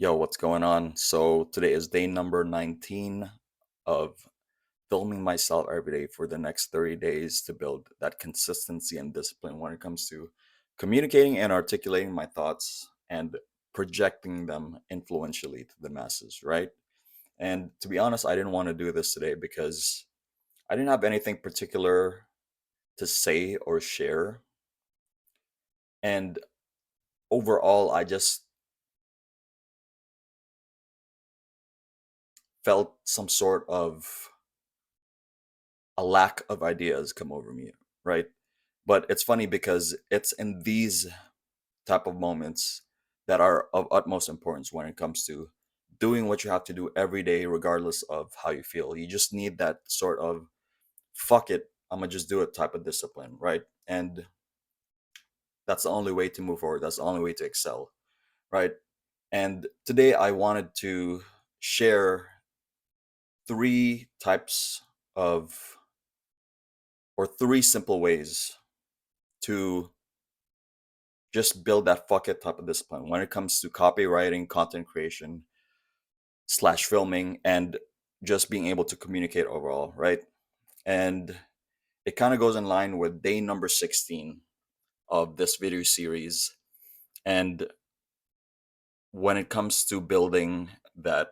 Yo, what's going on? So today is day number 19 of filming myself every day for the next 30 days to build that consistency and discipline when it comes to communicating and articulating my thoughts and projecting them influentially to the masses, right? And to be honest, I didn't want to do this today because I didn't have anything particular to say or share. And overall, I just felt some sort of a lack of ideas come over me, right? But it's funny because it's in these type of moments that are of utmost importance when it comes to doing what you have to do every day, regardless of how you feel. You just need that sort of fuck it, I'm gonna just do it type of discipline, right? And that's the only way to move forward. That's the only way to excel, right? And today I wanted to share three types of, or three simple ways to just build that fuck it type of discipline when it comes to copywriting, content creation, slash filming, and just being able to communicate overall, right? And it kind of goes in line with day number 16 of this video series. And when it comes to building that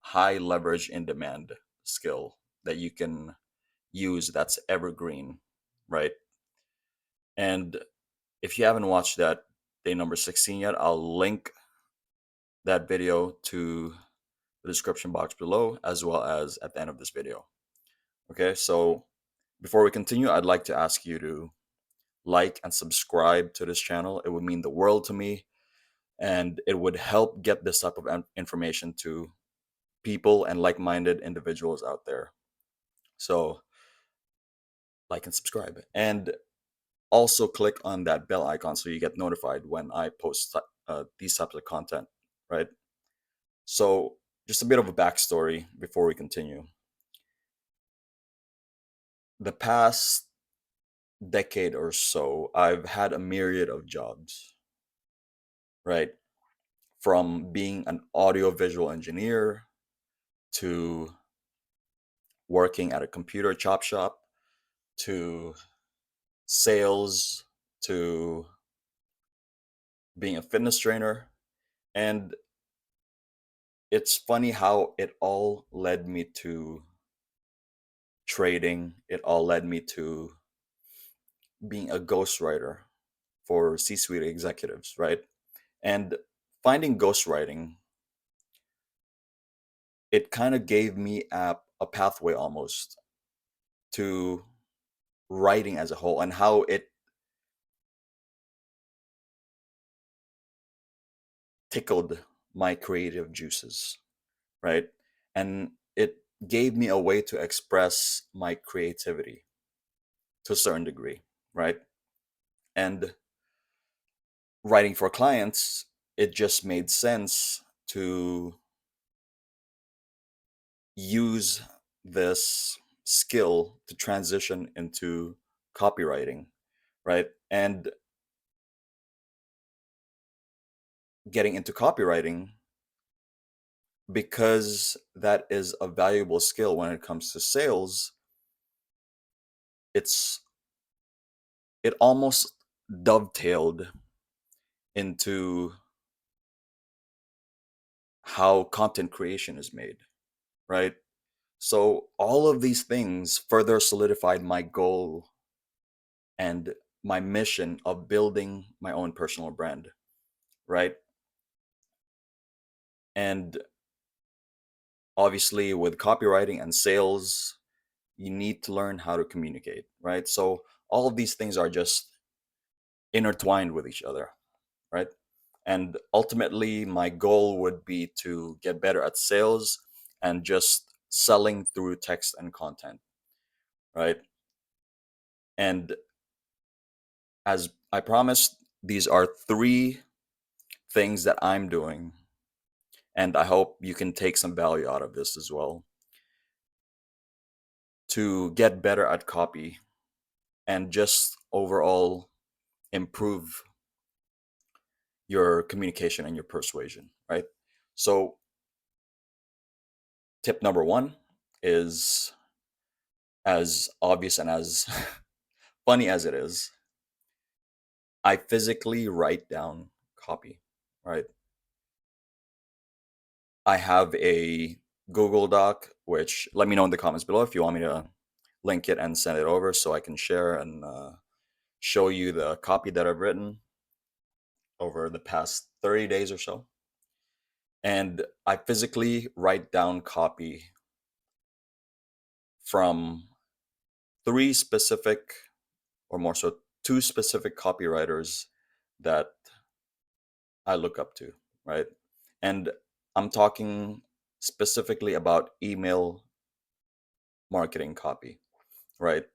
high leverage in demand skill that you can use that's evergreen, right? And if you haven't watched that day number 16 yet, I'll link that video to the description box below as well as at the end of this video. Okay, so before we continue, I'd like to ask you to like and subscribe to this channel. It would mean the world to me and it would help get this type of information to people and like-minded individuals out there. So like and subscribe, and also click on that bell icon so you get notified when I post these types of content, right? So just a bit of a backstory before we continue. The past decade or so, I've had a myriad of jobs, right? From being an audiovisual engineer to working at a computer chop shop to sales to being a fitness trainer. And it's funny how it all led me to trading, it all led me to being a ghostwriter for C suite executives, right? And finding ghostwriting, it kind of gave me a pathway almost to writing as a whole and how it tickled my creative juices, right? And it gave me a way to express my creativity to a certain degree, right? And writing for clients, it just made sense to use this skill to transition into copywriting, right? And getting into copywriting, because that is a valuable skill when it comes to sales, it's it almost dovetailed into how content creation is made, right? So all of these things further solidified my goal and my mission of building my own personal brand, right? And obviously, with copywriting and sales, you need to learn how to communicate, right? So all of these things are just intertwined with each other, right? And ultimately, my goal would be to get better at sales and just selling through text and content, right? And as I promised, these are three things that I'm doing. And I hope you can take some value out of this as well to get better at copy and just overall improve your communication and your persuasion, right? So, tip number one is as obvious and as funny as it is. I physically write down copy, right? I have a Google Doc, which let me know in the comments below if you want me to link it and send it over so I can share and show you the copy that I've written over the past 30 days or so. And I physically write down copy from three specific, or more so, two specific copywriters that I look up to, right? And I'm talking specifically about email marketing copy, right?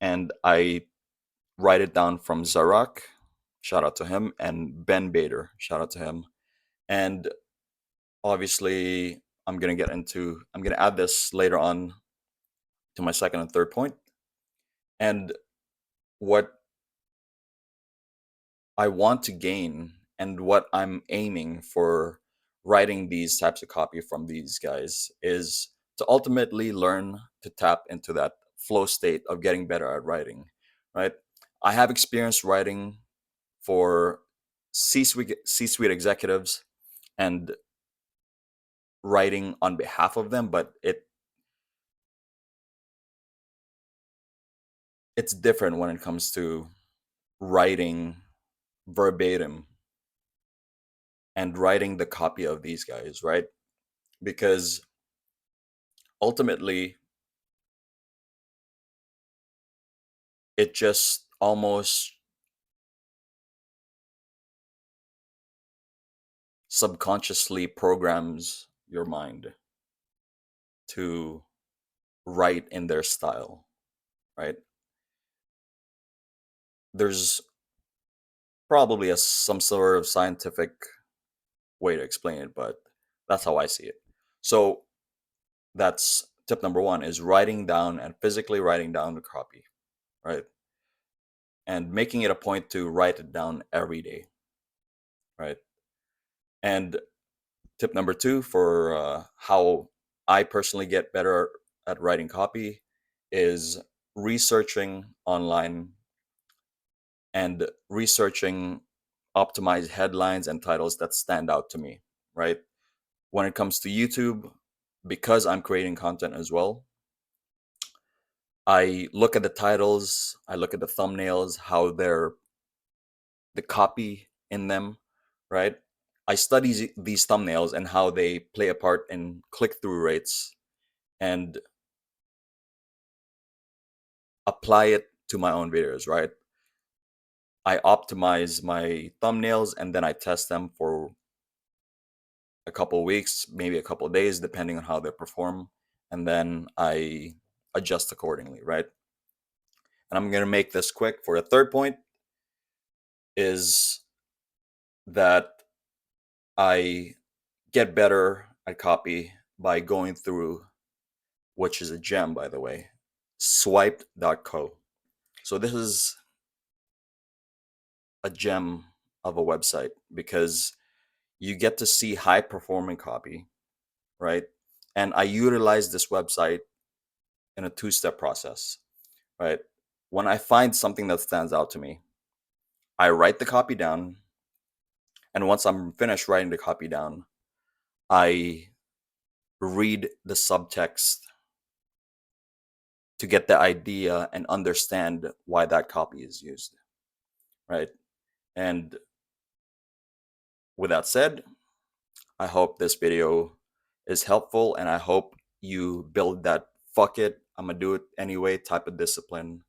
And I write it down from Zarak, shout out to him, and Ben Bader, shout out to him. And obviously, I'm gonna add this later on to my second and third point. And what I want to gain and what I'm aiming for writing these types of copy from these guys is to ultimately learn to tap into that flow state of getting better at writing, right? I have experience writing for C-suite executives and writing on behalf of them, but it's different when it comes to writing verbatim and writing the copy of these guys, right? Because ultimately it just almost subconsciously programs your mind to write in their style, right? There's probably some sort of scientific way to explain it, but that's how I see it. So that's tip number one is writing down and physically writing down the copy, right? And making it a point to write it down every day, right? And tip number two for how I personally get better at writing copy is researching online and researching optimized headlines and titles that stand out to me, right? When it comes to YouTube, because I'm creating content as well, I look at the titles, I look at the thumbnails, how they're the copy in them, right? I study these thumbnails and how they play a part in click-through rates and apply it to my own videos, right? I optimize my thumbnails and then I test them for a couple weeks, maybe a couple days, depending on how they perform. And then I adjust accordingly, right? And I'm going to make this quick. For the third point is that I get better at copy by going through, which is a gem, by the way, swiped.co. So this is a gem of a website because you get to see high performing copy, right? And I utilize this website in a two-step process, right? When I find something that stands out to me, I write the copy down. And once I'm finished writing the copy down, I read the subtext to get the idea and understand why that copy is used, right? And with that said, I hope this video is helpful and I hope you build that fuck it, I'm gonna do it anyway type of discipline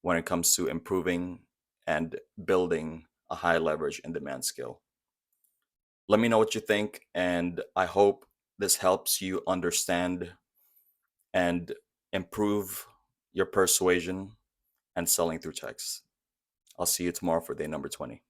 when it comes to improving and building a high leverage in demand skill. Let me know what you think, and I hope this helps you understand and improve your persuasion and selling through text. I'll see you tomorrow for day number 20.